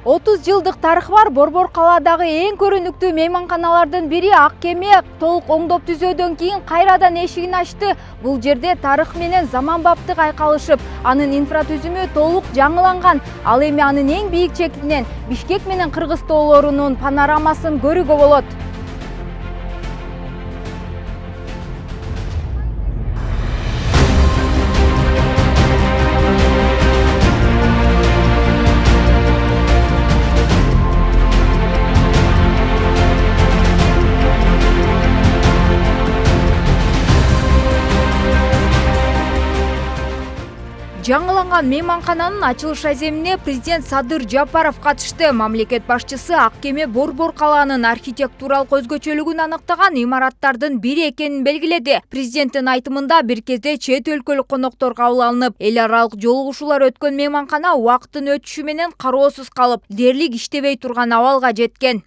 30 жылдык тарыхы бар Борбор калаадагы эң көрүнүктүү мейманканалардын бири Ак Кеме толук оңдоп түзөөдөн кийин кайрадан эшигин ачты. Бул жерде тарых менен заманбаптык айкалышып, анын инфратүзүмү толук жаңыланган. Ал эми анын эң бийик чекинен Бишкек менен Кыргыз тоолорунун панорамасын көрүүгө болот. Жаңыланган мейманкананын ачылыш аземине президент Садыр Жапаров катышты. Мамлекет башчысы Ак Кеме Борбор калаанын архитектуралык өзгөчөлүгүн аныктаган имараттардын бири экенин белгиледи. Президенттин айтымында бир кезде чет өлкөлүк коноктор кабыл алынып, эл аралык жолугушуулар өткөн мейманкана убакыттын өтүшү менен кароосуз калып, дээрлик иштебей турган абалга жеткен.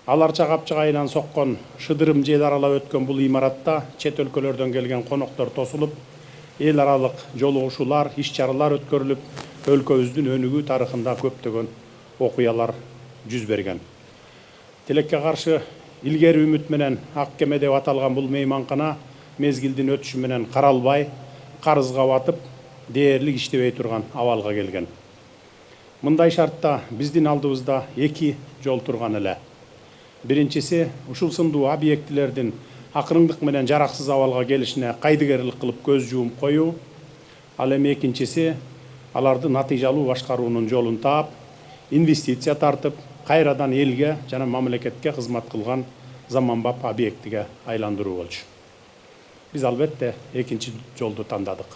Аларча капчыга айланып соккон шыдырым жел аралап өткөн бул имаратта чет өлкөлөрдөн келген коноктор тосулуп, эл аралык жолугушуулар, иш-чаралар өткөрүлүп, өлкөбүздүн өнүгүү тарыхында көптөгөн окуялар жүз берген. Тилекке каршы илгери үмүт менен Ак Кеме деп аталган бул мейманкана мезгилдин өтүшү менен каралбай, карызга батып, дээрлик иштебей турган абалга келген. Мындай шартта биздин алдыбызда эки жол турган эле. Биринчиси ушул сындуу объектилердин акырыңдык менен жараксыз абалга келишине кайдыгерлик кылып көз жуумуп коюу. Ал эми экинчиси аларды натыйжалуу башкаруунун жолун таап, инвестиция тартып, кайрадан элге жана мамлекетке кызмат кылган заманбап объектиге айландыруу болчу. Биз албетте экинчи жолду тандадык.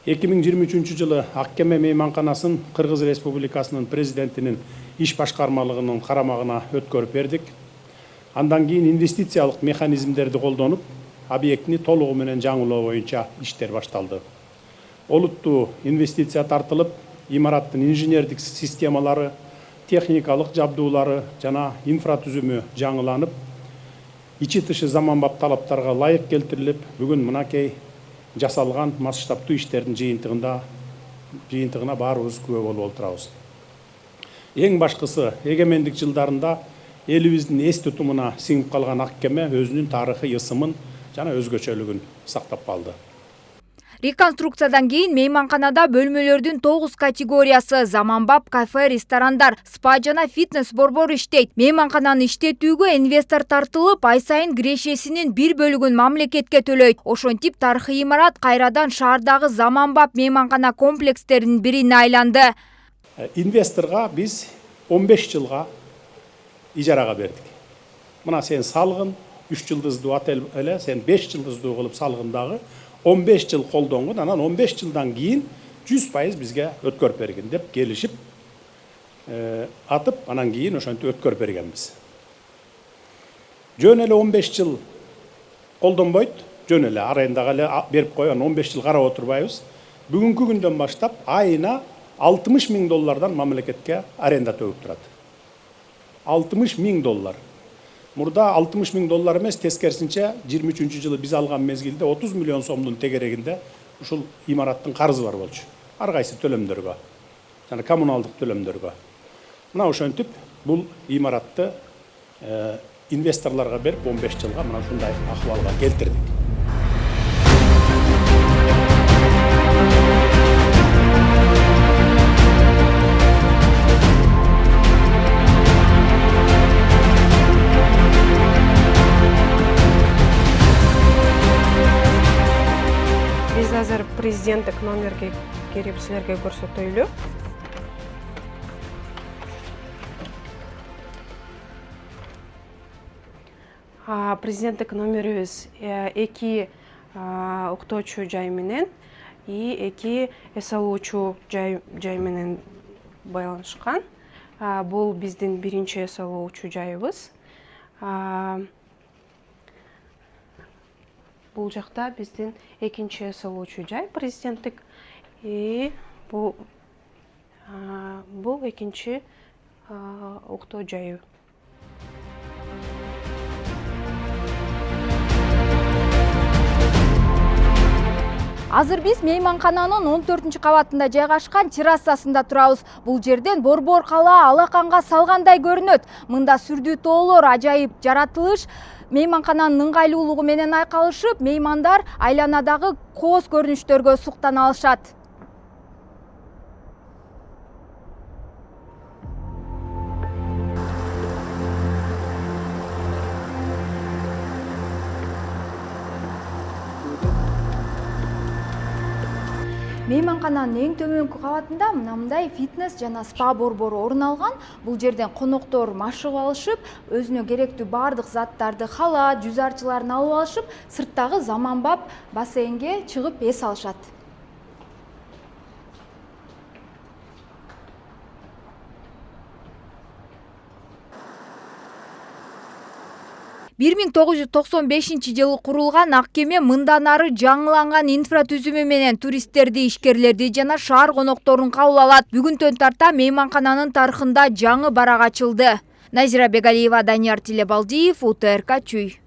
2023 жылы Ак Кеме мейманканасын Кыргыз Республикасынын президентинин иш башкармалыгынын карамагына өткөрүп бердик. Андан кийин инвестициялык механизмдерди колдонуп, объектини толугу менен жаңылоо боюнча иштер башталды. Олуттуу инвестиция тартылып, имараттын инженердик системалары, техникалык жабдуулары жана инфратүзүмү жаңыланып, ичи тышы заманбап талаптарга ылайык келтирилип, бүгүн мынакей жасалган масштабтуу иштердин жыйынтыгына баарыбыз күбө болуп отурабыз. Эң башкысы, эгемендик жылдарында элибиздин эс тутумуна сиңип калган Ак Кеме өзүнүн тарыхый ысымын жана өзгөчөлүгүн сактап калды. Реконструкциядан кийин мейманканада бөлмөлөрдүн 9 категориясы, заманбап кафе, ресторандар, спа жана фитнес борбору иштейт. Мейманкананы иштетүүгө инвестор тартылып, ай сайын кирешесинин бир бөлүгүн мамлекетке төлөйт. Ошентип тарыхый имарат кайрадан шаардагы заманбап мейманкана комплекстеринин бирине айланды. Инвесторго биз 15 жылга ижарага бердик. Мына сен салгын 3 жылдыздуу отель эле, сен 5 жылдыздуу кылып салгын дагы 15 жыл колдонгун, анан 15 жылдан кийин 100% бизге өткөрүп бергин деп келишип атып, анан кийин ошентип өткөрүп бергенбиз. Жөн эле 15 жыл колдонбойт, жөн эле арендага эле берип коюп, 15 жыл карап отурбайбыз. Бүгүнкү күндөн баштап айына $60,000 мамлекетке аренда төгүп турат. $60,000. Мурда $60,000 эмес, тескерисинче 23 жылы биз алган мезгилде 30 миллион сомдун тегерегинде ушул имараттын карызы бар болчу. Ар кайсы төлөмдөргө, жана коммуналдык төлөмдөргө. Мына ошентип бул имаратты инвесторлорго берип 15 жылга мына ушундай акыбалга келтирдик. Азыр президенттик номерге кирип силерге көрсөтөйлү. Президенттик номерибиз 2 уктоочу жай менен и 2 эс алуучу жай менен байланышкан. Бул биздин биринчи эс алуучу жайыбыз. Бул жакта биздин экинчи эс алуучу жай президенттик, и бул экинчи уктоо жайы. Азыр биз мейманкананын 14-кабатында жайгашкан террасасында турабыз. Бул жерден борбор кала алаканга салгандай көрүнөт. Мында сүрдүү тоолор ажайып жаратылыш мейманкананын ыңгайлуулугу менен айкалышып, меймандар айланадагы кооз көрүнүштөргө суктана алышат. Мейманкананын эң төмөнкү кабатында мындай фитнес жана спа борбору орун алган. Бул жерден коноктор машыгып алышып, өзүнө керектүү бардык заттарды, халат, жүз арчыларын алып алышып, сырттагы заманбап бассейнге чыгып эс алышат. 1995-жылы курулган ак кеме мындан ары жаңыланган инфратүзүмү менен туристтерди, ишкерлерди жана шаар конокторун кабыл алат. Бүгүнтөн тарта мейманкананын тарыхында жаңы барак ачылды. Назира Бегалиева, Данияр Тилебалдиев, УТРК Чүй.